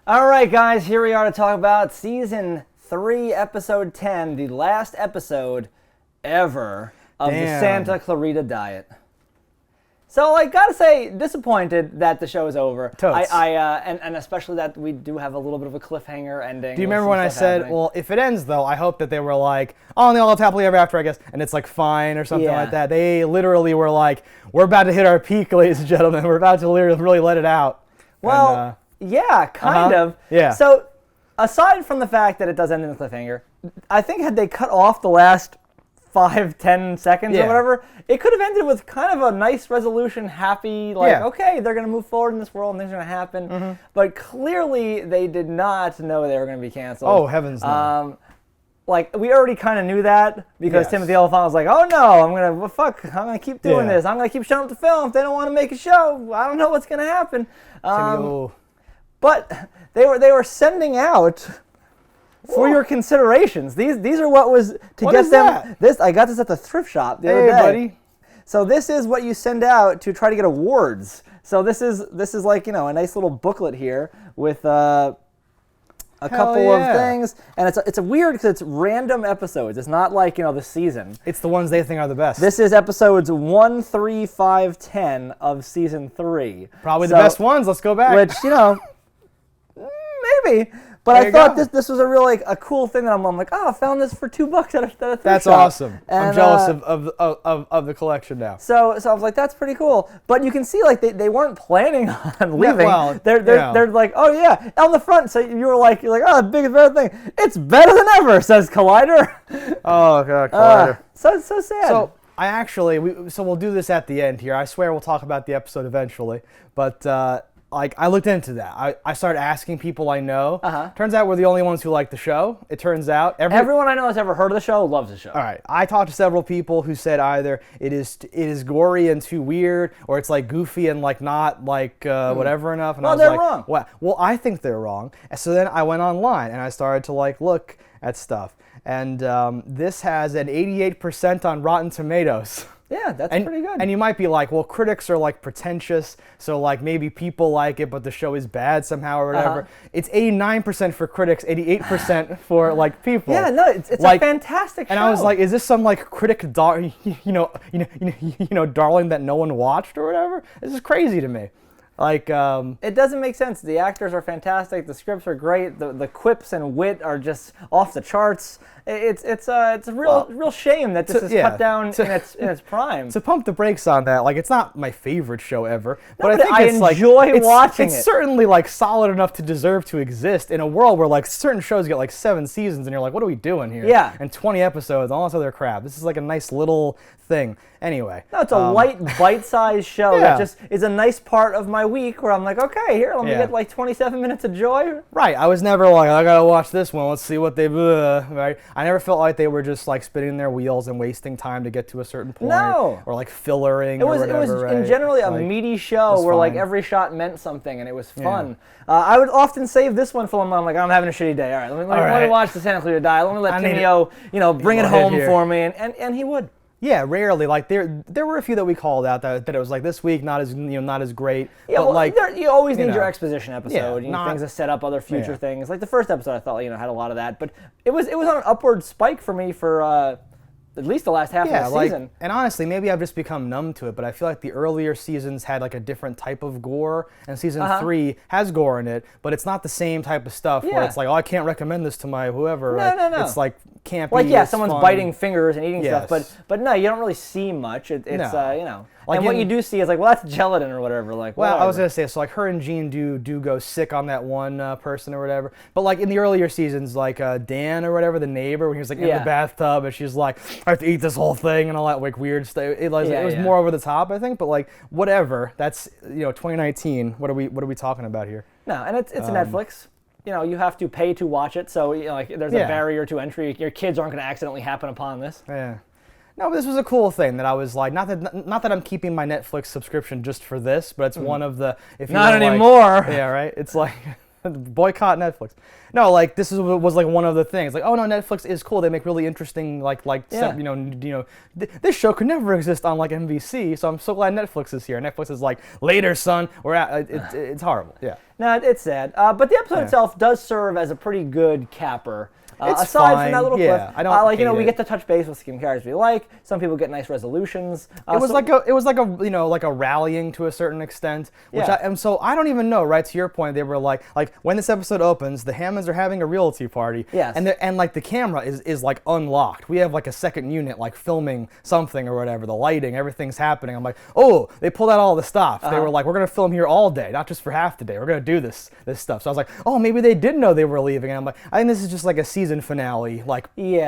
All right, guys, here we are to talk about Season 3, Episode 10, the last episode ever of the Santa Clarita diet. So, gotta say, disappointed that the show is over. Totes. And especially that we do have a little bit of a cliffhanger ending. Do you remember when I said, well, if it ends, though, I hope that they were like, oh, and they all live happily ever after, I guess, and it's like fine or something like that. They literally were like, we're about to hit our peak, ladies and gentlemen. We're about to really let it out. Well, yeah, kind of. Yeah. So, aside from the fact that it does end in a cliffhanger, I think had they cut off the last 5-10 seconds or whatever, it could have ended with kind of a nice resolution, happy, okay, they're going to move forward in this world and things are going to happen. Mm-hmm. But clearly, they did not know they were going to be canceled. Oh, heavens no. We already kind of knew that because Timothy Olyphant was like, oh no, I'm going to keep doing this. I'm going to keep showing up to film. If they don't want to make a show, I don't know what's going to happen. But they were sending out for your considerations. These are what was to what get is them. That? This I got this at the thrift shop the other day. Buddy. So this is what you send out to try to get awards. So this is like a nice little booklet here with a couple of things, and it's a weird because it's random episodes. It's not like the season. It's the ones they think are the best. This is episodes 1, 3, 5, 10 of season 3. Probably the best ones. Let's go back. Which maybe. But I thought this was a real a cool thing that I'm like, oh, I found this for $2 at a thrift That's shop. awesome. And, I'm jealous of the collection now. So I was like, that's pretty cool. But you can see they weren't planning on leaving. Well, they're like, oh yeah, on the front. So you're like, oh, the biggest better thing. It's better than ever, says Collider. Oh god, Collider. So sad. So I actually we'll do this at the end here. I swear we'll talk about the episode eventually. But I looked into that. I started asking people I know. Turns out we're the only ones who like the show. It turns out everyone I know that's ever heard of the show loves the show. All right. I talked to several people who said either it is gory and too weird, or it's goofy and not whatever enough. And I was they're wrong. Well, I think they're wrong. And so then I went online and I started to look at stuff. And this has an 88% on Rotten Tomatoes. Yeah, that's pretty good. And you might be like, well, critics are pretentious, so maybe people like it, but the show is bad somehow or whatever. It's 89% for critics, 88% for people. Yeah, no, it's a fantastic show. And I was like, is this some critic darling that no one watched or whatever? This is crazy to me. It doesn't make sense. The actors are fantastic. The scripts are great. The quips and wit are just off the charts. It's a real shame that this is cut down in its prime. To pump the brakes on that, it's not my favorite show ever, but I think I enjoy watching it. It's certainly solid enough to deserve to exist in a world where certain shows get 7 seasons and you're like, what are we doing here? Yeah. And 20 episodes, all this other crap. This is a nice little thing. Anyway. No, it's a light, bite-sized show that just is a nice part of my week where I'm like, okay, here, let me get 27 minutes of joy. Right. I was never I gotta watch this one. Let's see what they right. I never felt like they were just spinning their wheels and wasting time to get to a certain point. No. Or fillering. It was right? in generally a meaty show where every shot meant something and it was fun. I would often save this one for when I'm I'm having a shitty day. All right, let me watch the Santa Clarita diet. Let me let Timmy bring it home for me, and he would. Yeah, rarely. There were a few that we called out that it was this week not as not as great. Yeah, but you always need your exposition episode. Yeah, things that set up other future things. The first episode I thought had a lot of that, but it was on an upward spike for me for at least the last half of the season. And honestly, maybe I've just become numb to it, but I feel the earlier seasons had a different type of gore, and season 3 has gore in it, but it's not the same type of stuff where it's I can't recommend this to my whoever. No. It's campy. Someone's fun. biting fingers and eating stuff, but no, you don't really see much. It's and what you do see is that's gelatin or whatever. Well, I was gonna say her and Jean do go sick on that one person or whatever. But in the earlier seasons, Dan or whatever, the neighbor, when he was in the bathtub and she's like, I have to eat this whole thing and all that weird stuff. It was more over the top, I think. But whatever. That's 2019. What are we talking about here? No, and it's Netflix. You have to pay to watch it, so there's a barrier to entry. Your kids aren't going to accidentally happen upon this. Yeah. No, but this was a cool thing that I was not that I'm keeping my Netflix subscription just for this, but it's one of the not anymore. Yeah, right. It's Boycott Netflix. No, like this was like one of the things. Like, oh no, Netflix is cool. They make really interesting this show could never exist on like NBC. So I'm so glad Netflix is here. Netflix is like, later, son. It's horrible. Yeah. No, it's sad. But the episode itself does serve as a pretty good capper. It's aside fine. from that little clip, I don't hate we it. get to touch base with some characters we like. Some people get nice resolutions. It was like a rallying to a certain extent. So I don't even know. Right, to your point, they were like when this episode opens, the Hammonds are having a realty party. Yes. And like the camera is like unlocked. We have like a second unit like filming something or whatever. The lighting, everything's happening. I'm like, oh, they pulled out all the stops. They were like, we're gonna film here all day, not just for half the day. We're gonna do this stuff. So I was like, oh, maybe they did know they were leaving. And I'm like, I think this is just like a season finale,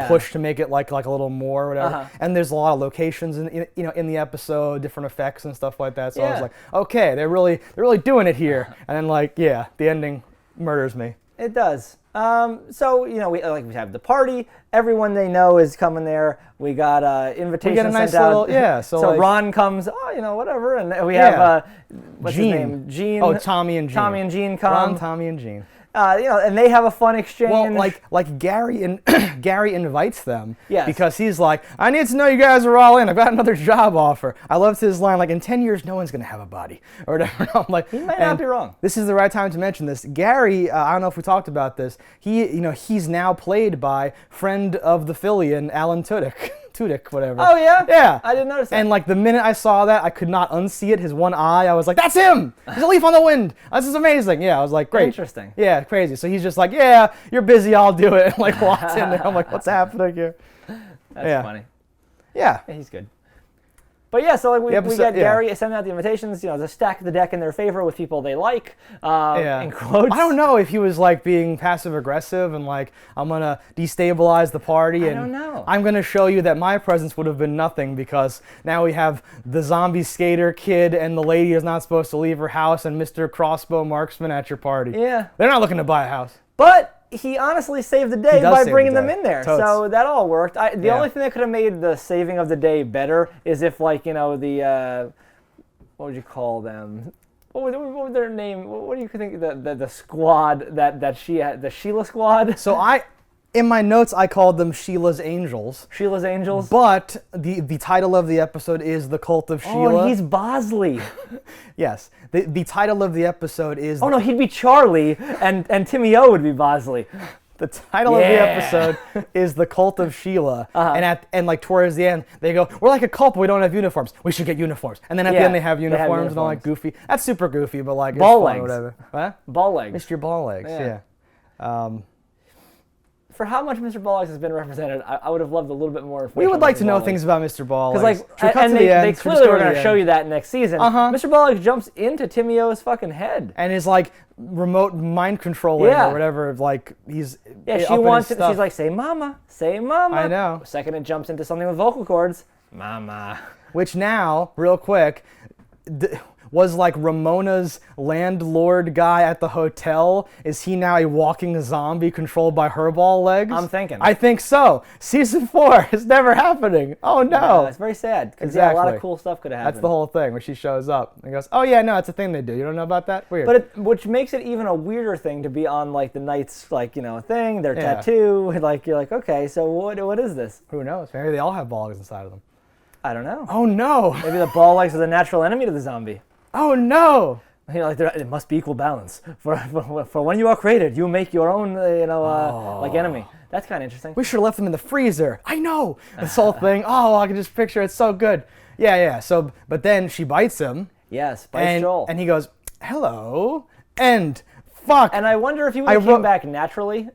push to make it like a little more or whatever. And there's a lot of locations in the episode, different effects and stuff like that. So I was like, okay, they're really doing it here. And then the ending murders me. It does. So we have the party. Everyone they know is coming there. We got invitations. We get a nice sent out. little So Ron comes. Whatever, and we have what's his name? Gene. Oh, Tommy and Gene. Tommy and Gene come. Ron, Tommy and Gene. And they have a fun exchange. Well, like Gary Gary invites them Yes. because he's like, I need to know you guys are all in. I've got another job offer. I loved his line, like, in 10 years, no one's gonna have a body or whatever. I'm like, he might not be wrong. This is the right time to mention this. Gary, I don't know if we talked about this. He's now played by friend of the Fillion, Alan Tudyk. Whatever. Oh yeah? Yeah. I didn't notice that. And like the minute I saw that, I could not unsee it. His one eye, I was like, that's him! He's a leaf on the wind! This is amazing. Yeah, I was like, great. Interesting. Yeah, crazy. So he's just like, yeah, you're busy, I'll do it. And like walks in there. I'm like, what's happening here? That's funny. Yeah. He's good. But yeah, so we get Gary sending out the invitations, to stack the deck in their favor with people they like. In quotes. I don't know if he was like being passive aggressive and like, I'm gonna destabilize the party and I don't know. I'm gonna show you that my presence would have been nothing because now we have the zombie skater kid and the lady is not supposed to leave her house and Mr. Crossbow Marksman at your party. Yeah. They're not looking to buy a house. But he honestly saved the day by bringing them in there. Totes. So that all worked. The only thing that could have made the saving of the day better is if, the, what would you call them? What was their name? What do you think the squad that she had, the Sheila squad? So in my notes, I called them Sheila's Angels. Sheila's Angels? But the title of the episode is The Cult of Sheila. Oh, he's Bosley. Yes. The title of the episode is... Oh, no, he'd be Charlie, and Timmy O would be Bosley. The title of the episode is The Cult of Sheila. And like towards the end, they go, we're like a cult, but we don't have uniforms. We should get uniforms. And then at the end, they have uniforms and all like goofy. That's super goofy, but like... Ball legs. Or whatever. What? Ball legs. Missed your ball legs, yeah. For how much Mr. Balllegs has been represented, I would have loved a little bit more. We would like to know things about Mr. Balllegs. Because they clearly were going to show you that next season. Mr. Balllegs jumps into Timmy O's fucking head. And is like remote mind controlling or whatever. Like he's she wants it. She's like, say mama, say mama. I know. The second it jumps into something with vocal cords, mama. Which now, real quick, was like Ramona's landlord guy at the hotel. Is he now a walking zombie controlled by her ball legs? I'm thinking. I think so. Season 4 is never happening. Oh no. Yeah, it's very sad. Exactly. A lot of cool stuff could have happened. That's the whole thing where she shows up and goes, oh yeah, no, it's a thing they do. You don't know about that? Weird. But which makes it even a weirder thing to be on like the Knight's thing, their tattoo. Like you're like, okay, so what is this? Who knows? Maybe they all have ball legs inside of them. I don't know. Oh no. Maybe the ball legs are the natural enemy to the zombie. Oh no! It must be equal balance. For when you are created, you make your own, enemy. That's kind of interesting. We should have left them in the freezer. I know! This whole thing. Oh, I can just picture it. It's so good. Yeah. So, but then she bites him. Yes, bites Joel. And he goes, hello, and fuck. And I wonder if he would have came back naturally.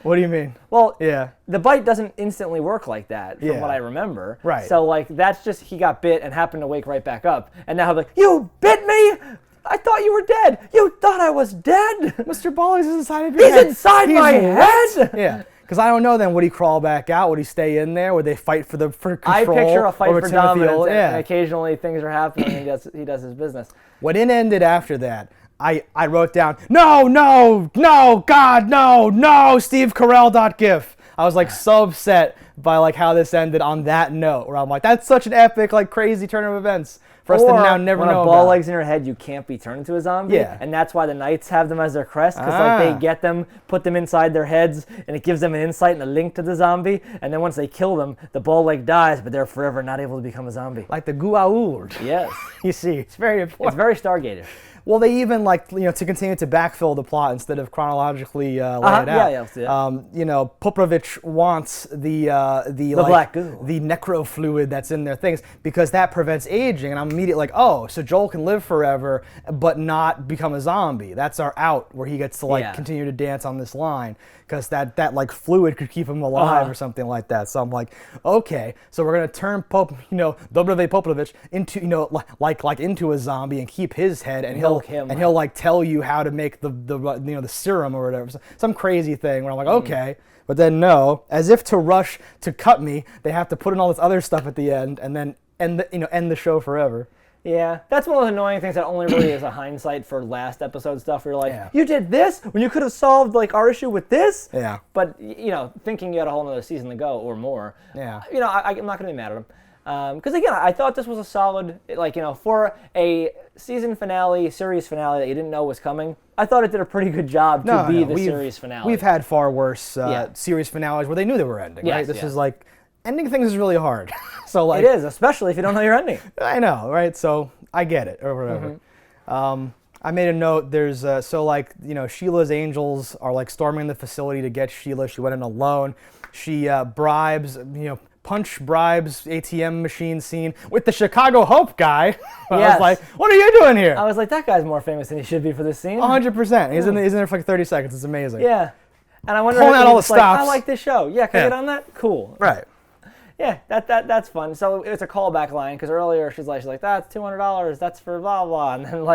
What do you mean? Well, the bite doesn't instantly work like that, from what I remember. Right. So, that's just he got bit and happened to wake right back up. And now he's like, you bit me? I thought you were dead. You thought I was dead? Mr. Balllegs is inside of your head. He's inside my head? Yeah. Because I don't know then, would he crawl back out? Would he stay in there? Would they fight for control? I picture a fight for Timothy dominance, and occasionally things are happening and he does his business. When it ended after that, I wrote down, no, God, no, Steve Carell.gif. I was like so upset by like how this ended on that note, where I'm like, that's such an epic, like crazy turn of events for us to now never when know a ball about. leg's in your head, you can't be turned into a zombie. Yeah. And that's why the knights have them as their crest, because like they get them, put them inside their heads, and it gives them an insight and a link to the zombie. And then once they kill them, the ball leg dies, but they're forever not able to become a zombie. Like the Gua'uld. Yes. You see, it's very important. It's very Stargate-ish. Well, they even to continue to backfill the plot instead of chronologically lay it out. Yeah, let's do that. Popovich wants the black goo, the necro fluid that's in their things because that prevents aging. And I'm immediately like, oh, so Joel can live forever but not become a zombie. That's our out where he gets to continue to dance on this line because that like fluid could keep him alive or something like that. So I'm like, okay, so we're gonna turn Popovich into like into a zombie and keep his head and he'll like tell you how to make the serum or whatever. Some crazy thing where I'm like, okay. But then no, as if to rush to cut me, they have to put in all this other stuff at the end and then end the show forever. Yeah, that's one of the annoying things that only really is a hindsight for last episode stuff. Where you're like, you did this when you could have solved like our issue with this. Yeah. But thinking you had a whole other season to go or more. Yeah. I'm not gonna be mad at him. Because again, I thought this was a solid, for a season finale, series finale that you didn't know was coming. I thought it did a pretty good job to be the series finale. We've had far worse series finales where they knew they were ending. Right? This is like ending things is really hard. So like it is, especially if you don't know your ending. I know, right? So I get it or whatever. I made a note. There's Sheila's angels are like storming the facility to get Sheila. She went in alone. She bribes bribes ATM machine scene with the Chicago Hope guy. I was like, what are you doing here? I was like, that guy's more famous than he should be for this scene. 100%. He's in there for like 30 seconds. It's amazing. Yeah. And I wonder pulling out all the stops. I like this show. Yeah, can I get on that? Cool. Right. Yeah, that's fun. So it's a callback line because earlier she's like, that's $200. That's for blah blah, and then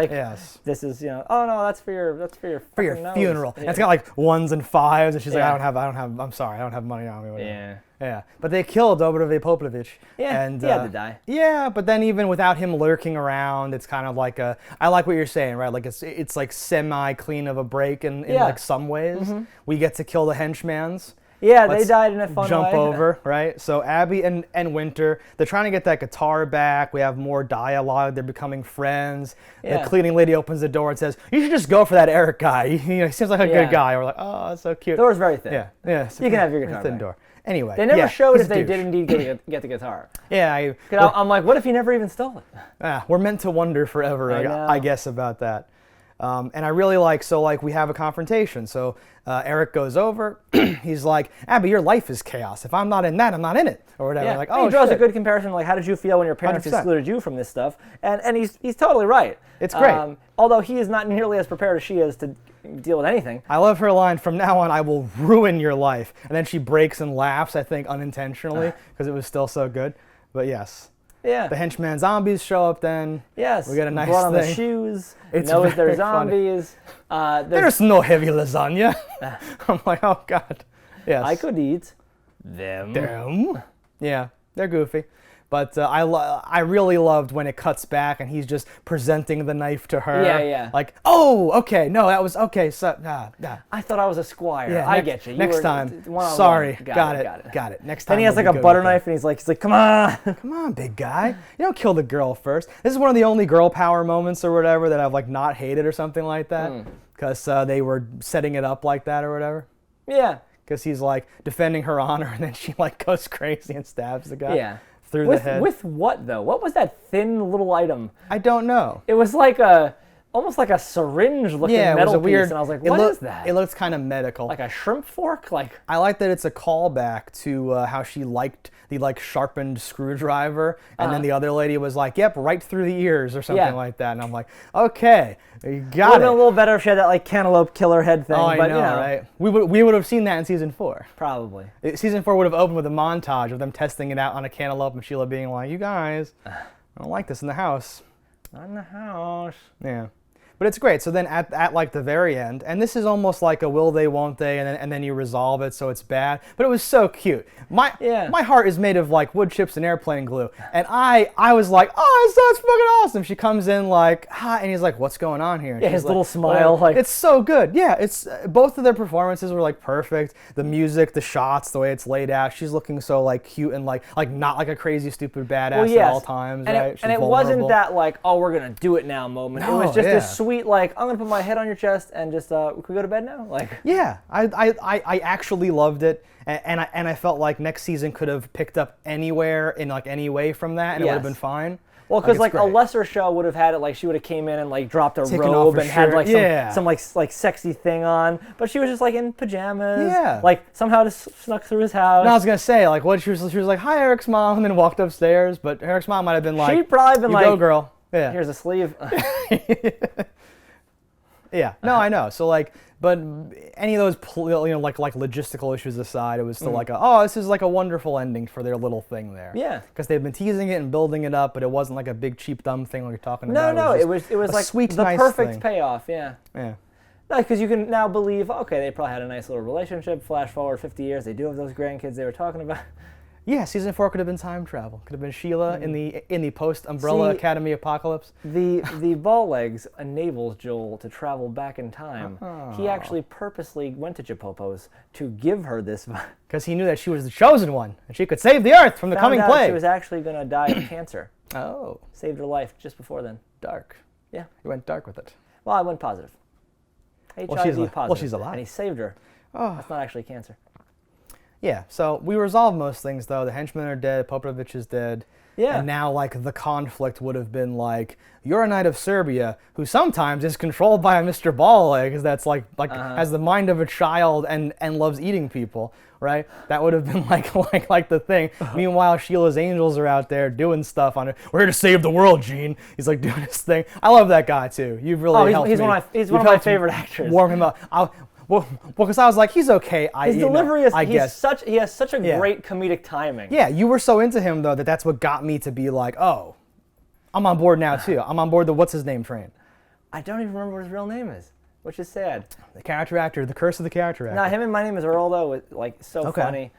this is oh no, that's for your funeral. Yeah. And it's got like ones and fives, and she's like, I'm sorry, I don't have money on me. Whatever. Yeah. Yeah, but they killed Dobrović Popovich. Yeah, he had to die. Yeah, but then even without him lurking around, it's kind of like I like what you're saying, right? Like it's like semi-clean of a break in like some ways. Mm-hmm. We get to kill the henchmans. Yeah, they died in a fun way. Jump over, right? So Abby and Winter, they're trying to get that guitar back. We have more dialogue. They're becoming friends. Yeah. The cleaning lady opens the door and says, "You should just go for that Eric guy. He seems like a good guy." We're like, "Oh, that's so cute." The door's very thin. Yeah. You can have your guitar thin back. Door. Anyway, they never showed if they did indeed get the guitar. Yeah, I'm like, what if he never even stole it? We're meant to wonder forever, I guess, about that. And I really we have a confrontation. So Eric goes over. He's like, Abby, your life is chaos. If I'm not in that, I'm not in it, or whatever. Yeah. Like, he draws a good comparison. Like, how did you feel when your parents 100%. Excluded you from this stuff? And he's totally right. It's great. Although he is not nearly as prepared as she is to deal with anything. I love her line, "From now on, I will ruin your life." And then she breaks and laughs, I think, unintentionally, because it was still so good. But yes. Yeah. The henchman zombies show up then. Yes. We get a nice blood on thing. the shoes. It's knows they're very zombies. There's no heavy lasagna. I'm like, oh God. Yes. I could eat them. Yeah, they're goofy. But I really loved when it cuts back and he's just presenting the knife to her. Yeah. Like, oh, okay, no, that was okay. So, I thought I was a squire. Yeah, I get you. Next time. Sorry. Got it. Next time. Then he has like a butter knife and he's like, come on. Come on, big guy. You don't kill the girl first. This is one of the only girl power moments or whatever that I've like not hated or something like that. Because they were setting it up like that or whatever. Yeah. Because he's like defending her honor and then she like goes crazy and stabs the guy. Yeah. Through the head. With what though? What was that thin little item? I don't know. It was like almost like a syringe-looking metal piece, and I was like, "What is that?" It looks kind of medical. Like a shrimp fork. I like that it's a callback to how she liked the sharpened screwdriver, and then the other lady was like, "Yep, right through the ears" or something like that, and I'm like, "Okay, you got it." Would have been a little better if she had that cantaloupe killer head thing. Oh, I know, right? We would have seen that in season 4. Probably. Season 4 would have opened with a montage of them testing it out on a cantaloupe, and Sheila being like, "You guys, I don't like this in the house." Not in the house. Yeah. But it's great. So then at like the very end, and this is almost like a will they, won't they, and then you resolve it so it's bad. But it was so cute. My heart is made of like wood chips and airplane glue. And I was like, oh, that's fucking awesome. She comes in like, hi, and he's like, what's going on here? And yeah, his like, little smile. Like, it's so good. Yeah, it's both of their performances were like perfect. The music, the shots, the way it's laid out. She's looking so like cute and like not like a crazy stupid badass at all times. And right? It wasn't that like, oh, we're gonna do it now moment. No, it was just this sweet like, I'm gonna put my head on your chest and just can we go to bed now? Like, yeah, I actually loved it, and I felt like next season could have picked up anywhere in like any way from that, and it would have been fine. Well, because like a lesser show would have had it like she would have came in and like dropped a robe and had like some like sexy thing on, but she was just like in pajamas. Yeah. Like somehow just snuck through his house. No, I was gonna say like what she was like, hi Eric's mom, and then walked upstairs, but Eric's mom might have been like, she'd probably been you like, go girl. Yeah. Here's a sleeve. Yeah. No, I know. So like, but any of those like logistical issues aside, it was still like this is like a wonderful ending for their little thing there. Yeah. Because they've been teasing it and building it up, but it wasn't like a big cheap dumb thing like you're talking about. No, it was like sweet, the nice perfect thing. payoff. Yeah. Yeah. Because you can now believe, okay, they probably had a nice little relationship. Flash forward 50 years, they do have those grandkids they were talking about. Yeah, season 4 could have been time travel. Could have been Sheila in the post Umbrella Academy apocalypse. The ball legs enables Joel to travel back in time. He actually purposely went to Japopo's to give her this. Because he knew that she was the chosen one, and she could save the Earth from the coming plague. She was actually going to die of cancer. Oh. Saved her life just before then. Dark. Yeah. You went dark with it. Well, I went positive. HIV positive. Well, she's alive. And he saved her. Oh. That's not actually cancer. Yeah, so we resolved most things, though. The henchmen are dead, Popovich is dead. Yeah. And now, like, the conflict would have been like, you're a knight of Serbia, who sometimes is controlled by a Mr. Ball-Leg, that's like has the mind of a child and loves eating people, right? That would have been like the thing. Meanwhile, Sheila's angels are out there doing stuff on it. We're here to save the world, Gene. He's like doing his thing. I love that guy too. You've really helped me. He's one of my favorite actors. Warm him up. Well, because I was like, he's okay. His delivery is, he has such a Yeah. great comedic timing. Yeah, you were so into him, though, that's what got me to be like, oh, I'm on board now, too. I'm on board the what's-his-name train. I don't even remember what his real name is, which is sad. The character actor, the curse of the character actor. No, him and My Name is Earl, though, was, like, so funny.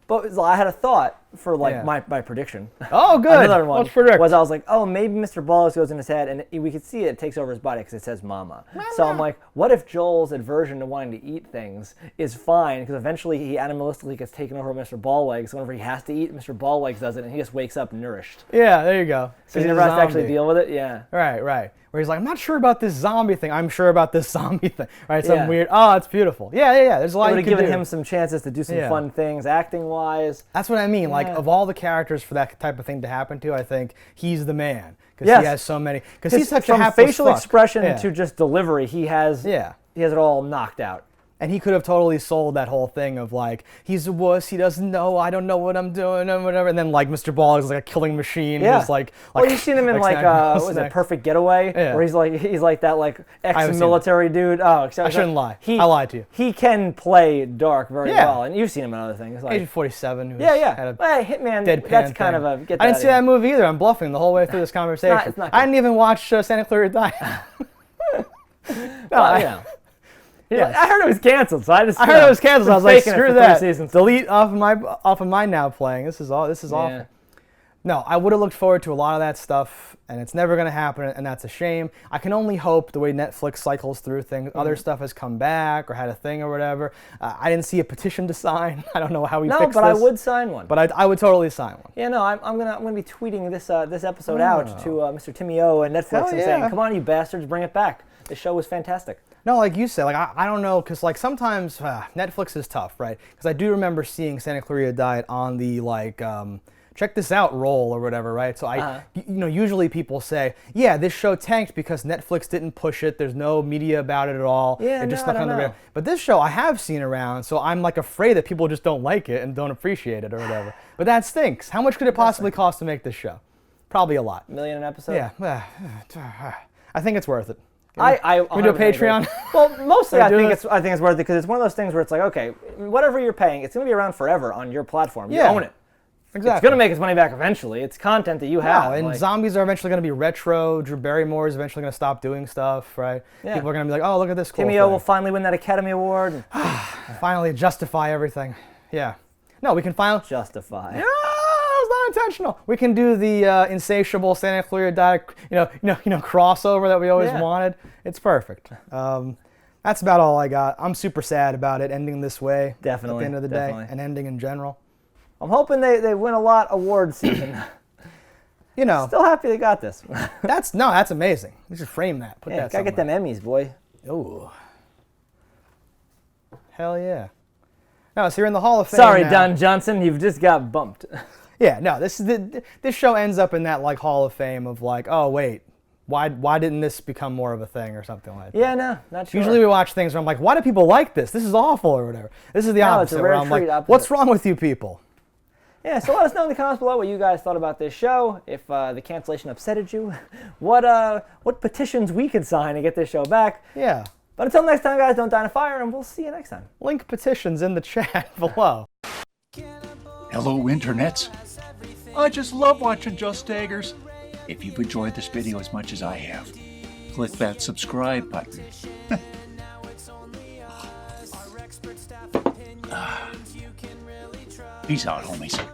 But I had a thought for like my prediction. Oh, good. Another one Let's predict. was I was like, oh, maybe Mr. Balls goes in his head, and we could see it takes over his body because it says Mama. So I'm like, what if Joel's aversion to wanting to eat things is fine because eventually he animalistically gets taken over by Mr. Ball Legs. So whenever he has to eat, Mr. Ball Legs does it, and he just wakes up nourished. Yeah, there you go. So he never has to actually deal with it. Yeah. Right. Where he's like, I'm not sure about this zombie thing. I'm sure about this zombie thing. Right? Some weird. Oh, it's beautiful. Yeah. There's a lot. It would you have given do. him some chances to do some fun things, acting wise. That's what I mean. Like of all the characters for that type of thing to happen to, I think he's the man because he has so many. Because he's such a hapless facial fuck. expression to just delivery, he has it all knocked out. And he could have totally sold that whole thing of like, he's a wuss, he doesn't know, I don't know what I'm doing, and whatever. And then like Mr. Ball is like a killing machine. Yeah. Just like well, you've seen him in like what was it, Perfect Getaway, where he's like that like ex-military dude. Oh, I shouldn't lie. I lied to you. He can play dark very well, and you've seen him in other things. Like Agent 47. Who's Had a Hitman. That's kind of a. I didn't see that movie either. I'm bluffing the whole way through this conversation. It's not I didn't even watch Santa Clarita Diet. Yeah, I heard it was canceled, so I just. I heard it was canceled. So I was like, screw that. Delete off of my now playing. This is awful. No, I would have looked forward to a lot of that stuff, and it's never going to happen, and that's a shame. I can only hope the way Netflix cycles through things, other stuff has come back or had a thing or whatever. I didn't see a petition to sign. I don't know how we fix this. No, but I would sign one. But I would totally sign one. Yeah, no, I'm gonna be tweeting this episode out to Mr. Timmy O and Netflix and saying, "Come on, you bastards, bring it back. This show was fantastic." No, like you said, like I don't know, because like sometimes Netflix is tough, right? Because I do remember seeing Santa Clarita Diet on the like check this out roll or whatever, right? So usually people say, yeah, this show tanked because Netflix didn't push it. There's no media about it at all. Yeah, it just stuck on the radar. But this show I have seen around, so I'm like afraid that people just don't like it and don't appreciate it or whatever. But that stinks. How much could it possibly cost to make this show? Probably a lot. $1 million an episode? Yeah. I think it's worth it. We do a Patreon. Well, mostly I think it's worth it because it's one of those things where it's like, okay, whatever you're paying, it's gonna be around forever on your platform. You own it. Exactly. It's going to make its money back eventually. It's content that you have. And like, zombies are eventually going to be retro. Drew Barrymore is eventually going to stop doing stuff, right? Yeah. People are going to be like, oh, look at this cool Timmy thing. will finally win that Academy Award. Finally justify everything. Yeah. No, we can finally... Justify. No, it was not intentional. We can do the insatiable Santa Clarita Diet, crossover that we always wanted. It's perfect. That's about all I got. I'm super sad about it ending this way. Definitely. At the end of the day, and ending in general. I'm hoping they win a lot award season. Still happy they got this. That's amazing. We should frame that. Put that gotta get them Emmys, boy. Ooh. Hell yeah. No, so you're in the Hall of Fame. Sorry, now. Don Johnson, you've just got bumped. Yeah, no, this show ends up in that like Hall of Fame of like, oh wait, why didn't this become more of a thing or something like that? Yeah, no, not sure. Usually we watch things where I'm like, why do people like this? This is awful or whatever. This is the opposite. It's a rare where I'm like, opposite. what's wrong with you people? Yeah, so let us know in the comments below what you guys thought about this show. If the cancellation upsetted you, what petitions we could sign to get this show back. Yeah. But until next time, guys, don't die in a fire, and we'll see you next time. Link petitions in the chat below. Hello, internets. I just love watching JustDaggers. If you've enjoyed this video as much as I have, click that subscribe button. Peace out, homies.